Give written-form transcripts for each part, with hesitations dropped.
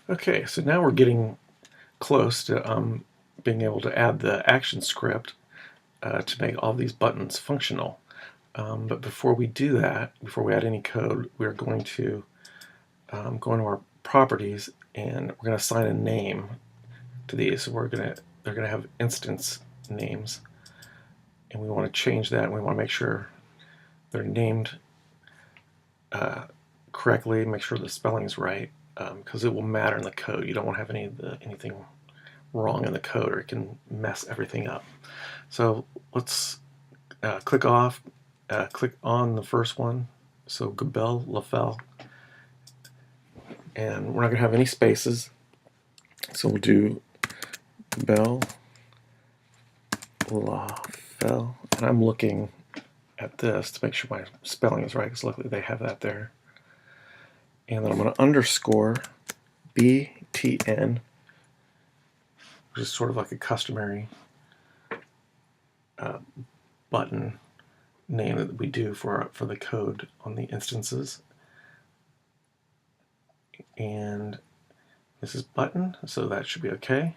Okay, so now we're getting close to being able to add the action script to make all these buttons functional. But before we do that, before we add any code, we're going to go into our properties and we're going to assign a name to these. So they're going to have instance names, and we want to change that. And we want to make sure they're named correctly. Make sure the spelling is right, because it will matter in the code. You don't want to have anything wrong in the code, or it can mess everything up. So let's click on the first one. So Gabel Lafel, and we're not going to have any spaces. So we'll do Gabel Lafel, and I'm looking at this to make sure my spelling is right, because luckily they have that there. And then I'm going to underscore BTN, which is sort of like a customary button name that we do for the code on the instances. And this is button, so that should be okay.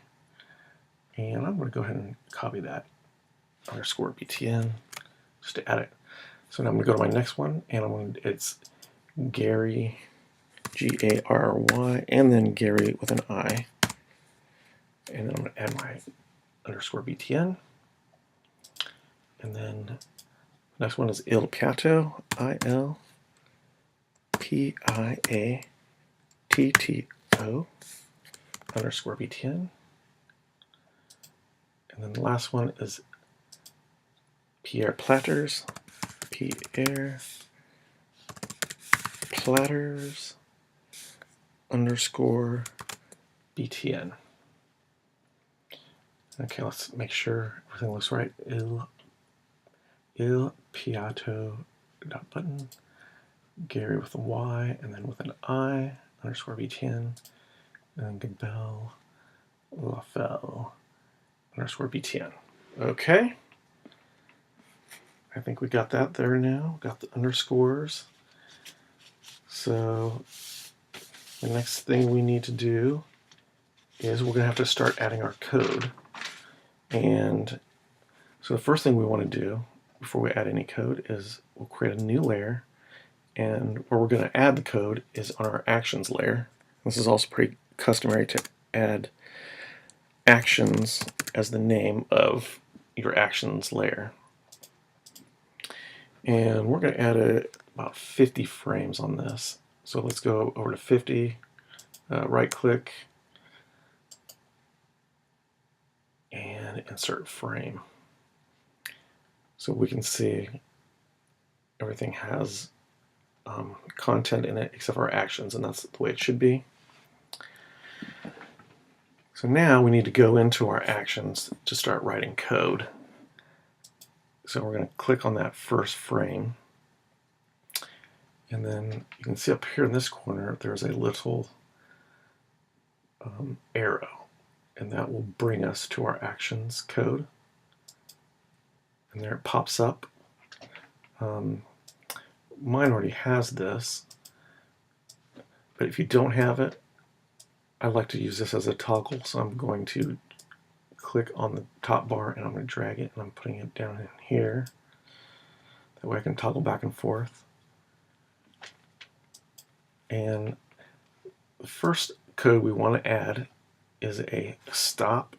And I'm going to go ahead and copy that underscore BTN just to add it. So now I'm going to go to my next one, and it's Gary, Gary, and then Gary with an I. And then I'm going to add my underscore BTN. And then the next one is Il Piatto, ILPIATTO underscore BTN. And then the last one is Pierre Platters, Pierre Platters underscore BTN. Okay, let's make sure everything looks right. Il Piatto dot button, Gary with a Y, and then with an I, underscore BTN, and then Gabel Lafel underscore BTN. Okay. I think we got that there now. Got the underscores. So the next thing we need to do is we're going to have to start adding our code. And so the first thing we want to do before we add any code is we'll create a new layer, and where we're going to add the code is on our actions layer. This is also pretty customary to add actions as the name of your actions layer. And we're going to add about 50 frames on this. So let's go over to 50, right click, and insert frame. So we can see everything has content in it except for our actions, and that's the way it should be. So now we need to go into our actions to start writing code. So we're going to click on that first frame, and then you can see up here in this corner there's a little arrow, and that will bring us to our actions code. And there it pops up. Mine already has this, but if you don't have it, I like to use this as a toggle, so I'm going to click on the top bar and I'm going to drag it, and I'm putting it down in here. That way I can toggle back and forth. And the first code we want to add is a stop.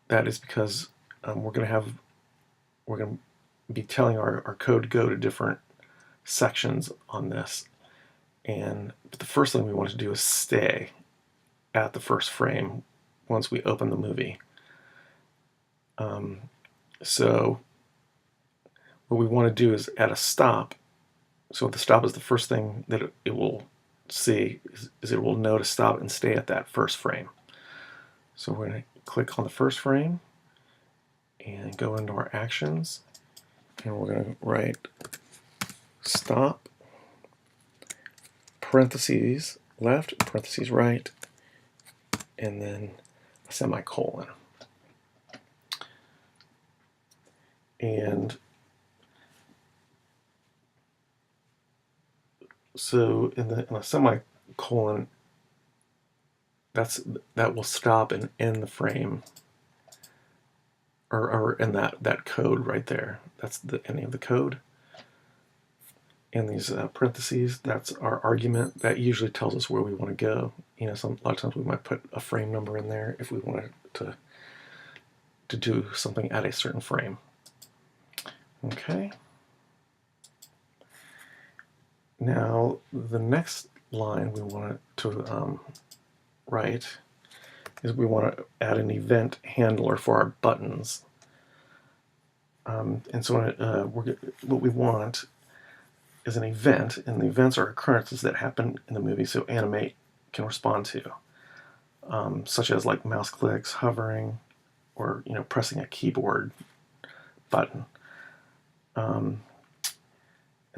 That is because we're going to be telling our code to go to different sections on this. But the first thing we want to do is stay at the first frame once we open the movie. So what we want to do is add a stop. So the stop is the first thing that it will see, is it will know to stop and stay at that first frame. So we're going to click on the first frame and go into our actions, and we're going to write stop, parentheses left, parentheses right, and then a semicolon. And so in a semicolon, that will stop and end the frame, or in that code right there. That's the ending of the code. And these parentheses, that's our argument. That usually tells us where we want to go. You know, a lot of times we might put a frame number in there if we wanted to do something at a certain frame. Okay. Now the next line we want to write is we want to add an event handler for our buttons. And so what we want is an event, and the events are occurrences that happen in the movie so Animate can respond to, such as like mouse clicks, hovering, or pressing a keyboard button. And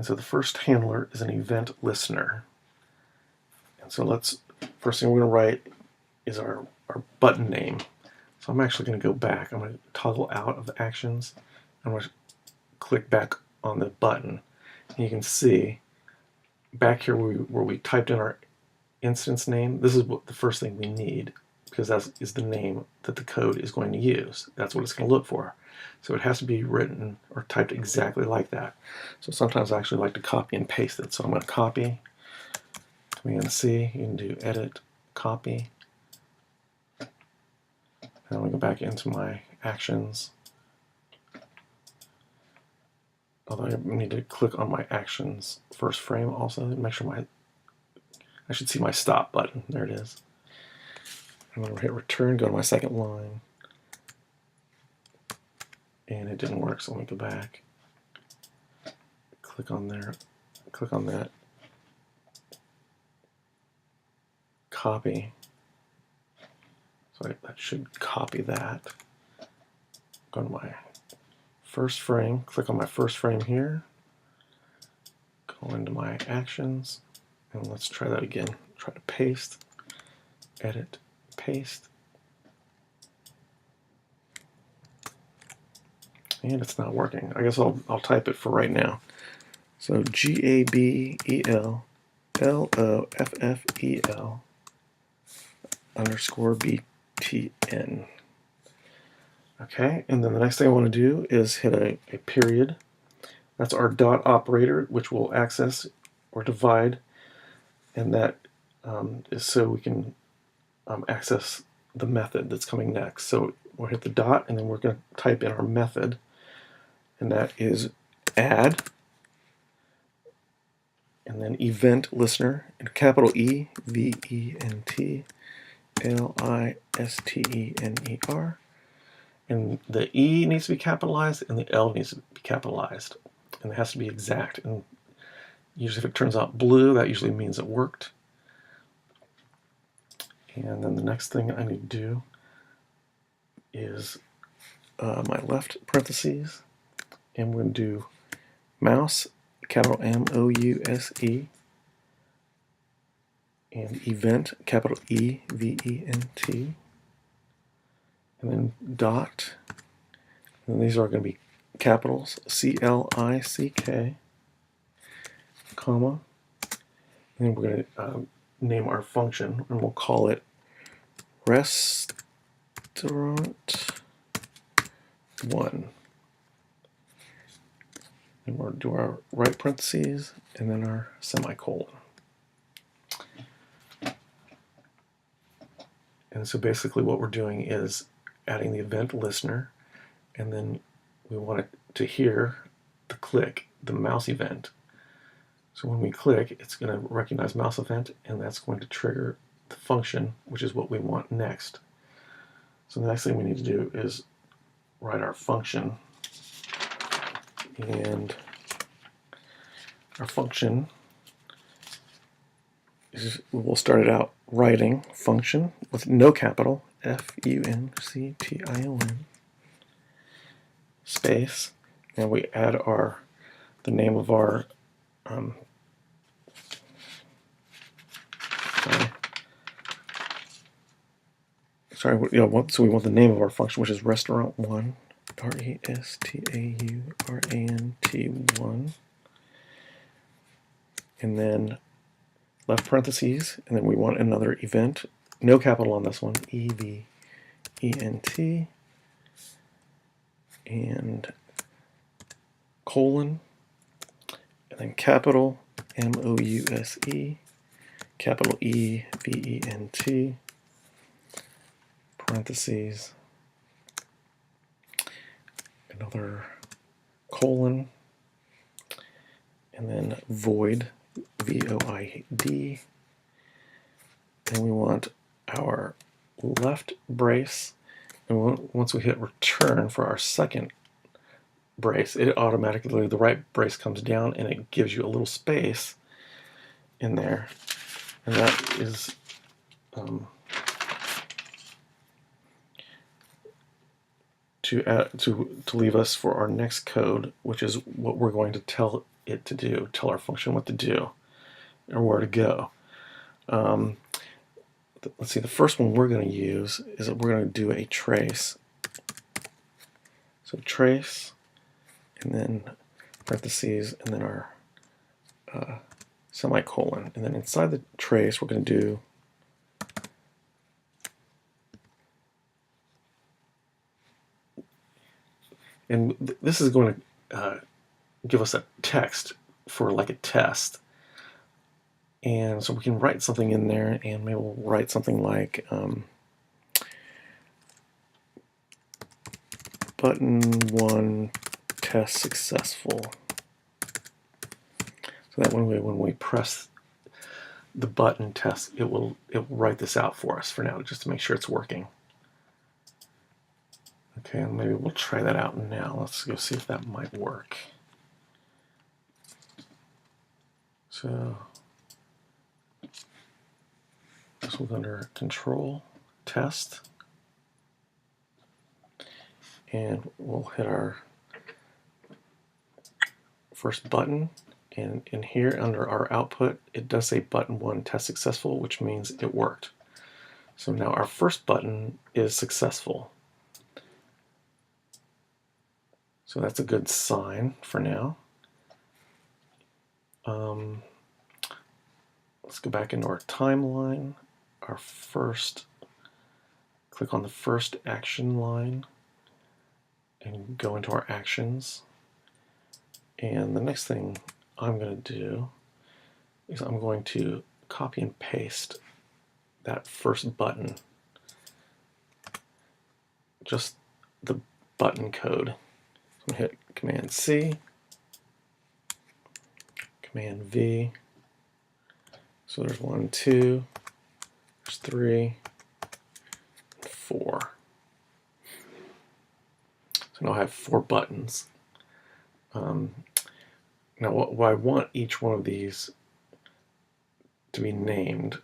so the first handler is an event listener. And so first thing we're going to write is our button name. So I'm actually going to go back. I'm going to toggle out of the actions. I'm going to click back on the button. And you can see back here where we typed in our instance name, this is the first thing we need, because that is the name that the code is going to use. That's what it's going to look for. So it has to be written or typed exactly like that. So sometimes I actually like to copy and paste it. So I'm going to copy, Command C, you can do edit, copy. And I'm going to go back into my actions. Although I need to click on my actions first frame also to make sure I should see my stop button. There it is. I'm going to hit return, go to my second line. And it didn't work, so let me go back. Click on there, click on that. Copy. So that should copy that. Go to my first frame, click on my first frame here. Go into my actions, and let's try that again. Try to paste, edit, paste. And it's not working. I guess I'll type it for right now. So GABELLOFFEL _BTN. Okay, and then the next thing I want to do is hit a period. That's our dot operator, which will access or divide, and that is so we can access the method that's coming next. So we'll hit the dot, and then we're going to type in our method, and that is add, and then event listener, and capital E, VENT, LISTENER. And the E needs to be capitalized, and the L needs to be capitalized. And it has to be exact. And usually if it turns out blue, that usually means it worked. And then the next thing I need to do is my left parentheses, and we're going to do mouse, capital MOUSE, and event, capital EVENT, and then dot, and these are going to be capitals, CLICK, comma, and then we're going to name our function, and we'll call it restaurant1. And we'll do our right parentheses and then our semicolon. And so basically what we're doing is adding the event listener, and then we want it to hear the click, the mouse event. So when we click, it's going to recognize mouse event, and that's going to trigger the function, which is what we want next. So the next thing we need to do is write our function, and our function is, we'll start it out writing function with no capital, FUNCTION, space, and we add the name of our so we want the name of our function, which is restaurant1, RESTAURANT1, and then left parentheses, and then we want another event, no capital on this one, E-V-E-N-T, and colon, and then capital M-O-U-S-E, capital E-V-E-N-T, parentheses, another colon, and then void, V-O-I-D, and we want our left brace, and once we hit return for our second brace, it automatically, the right brace comes down and it gives you a little space in there, and that is to leave us for our next code, which is what we're going to tell it to do, tell our function what to do or where to go. Let's see, the first one we're going to use is that we're going to do a trace. So trace, and then parentheses, and then our semicolon. And then inside the trace, we're going to do and this is going to give us a text for like a test. And so we can write something in there, and maybe we'll write something like button 1 test successful. So that when we press the button test, it will write this out for us for now, just to make sure it's working. Okay, and maybe we'll try that out now. Let's go see if that might work. So this one's under control, test, and we'll hit our first button, and in here under our output it does say button 1 test successful, which means it worked. So now our first button is successful. So that's a good sign for now. Let's go back into our timeline. Click on the first action line and go into our actions. And the next thing I'm going to do is I'm going to copy and paste that first button, just the button code. So I'm going to hit Command C, Command V. So there's 1, 2, there's 3, 4. So now I have 4 buttons. Now I want each one of these to be named,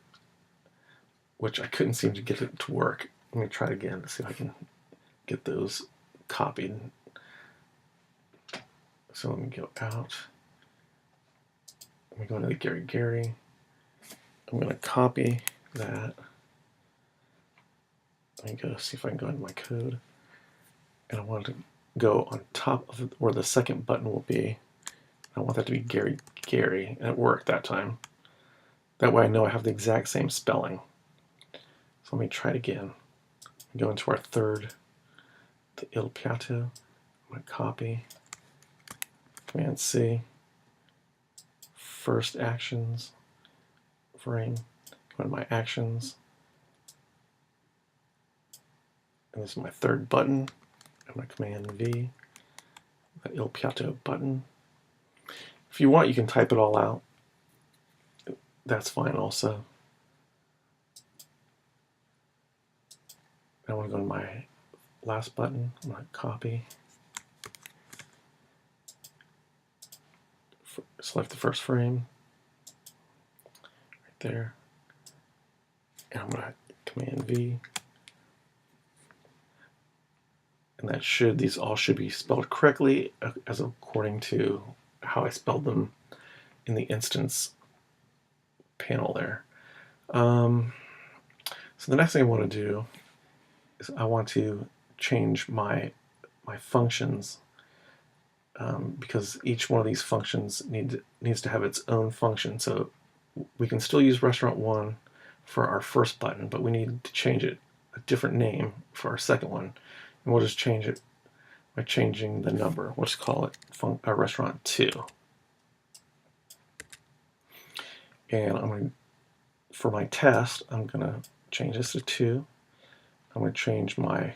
which I couldn't seem to get it to work. Let me try it again to see if I can get those copied. So let me go out. Let me go into the Gary. I'm going to copy that. Let me go see if I can go into my code. And I want to go on top of where the second button will be. I want that to be Gary, and it worked that time. That way I know I have the exact same spelling. So let me try it again. Go into our third, the Il Piatto. I'm going to copy, Command C, first actions, frame, go into my actions, and this is my third button. I'm going to Command V, the Il Piatto button. If you want, you can type it all out. That's fine also. I want to go to my last button. I'm going to copy, select the first frame, right there, and I'm going to Command V. And that these all should be spelled correctly as according to how I spelled them in the instance panel there. So the next thing I want to do is I want to change my functions, because each one of these functions needs to have its own function. So we can still use restaurant 1 for our first button, but we need to change it a different name for our second one. And we'll just change it by changing the number. We'll just call it Restaurant 2. And I'm going to, for my test, I'm going to change this to 2. I'm going to change my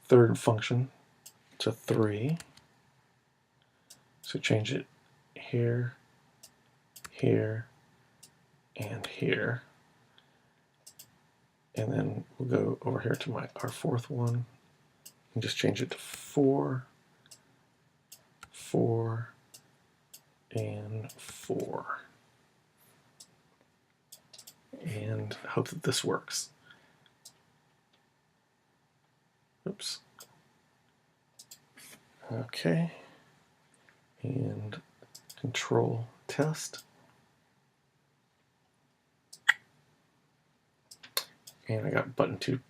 third function to 3. So change it here, here, and here. And then we'll go over here to our fourth one and just change it to 4, 4, and 4. And hope that this works. Oops. Okay. And control test. And I got button 2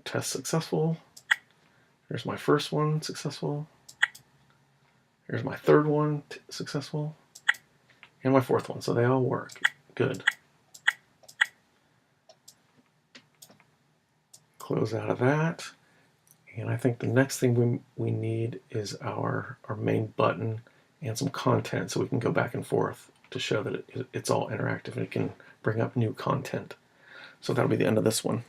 test successful. Here's my first one successful. Here's my third one successful. And my fourth one. So they all work. Good. Close out of that. And I think the next thing we need is our main button and some content so we can go back and forth to show that it's all interactive and it can bring up new content. So that'll be the end of this one.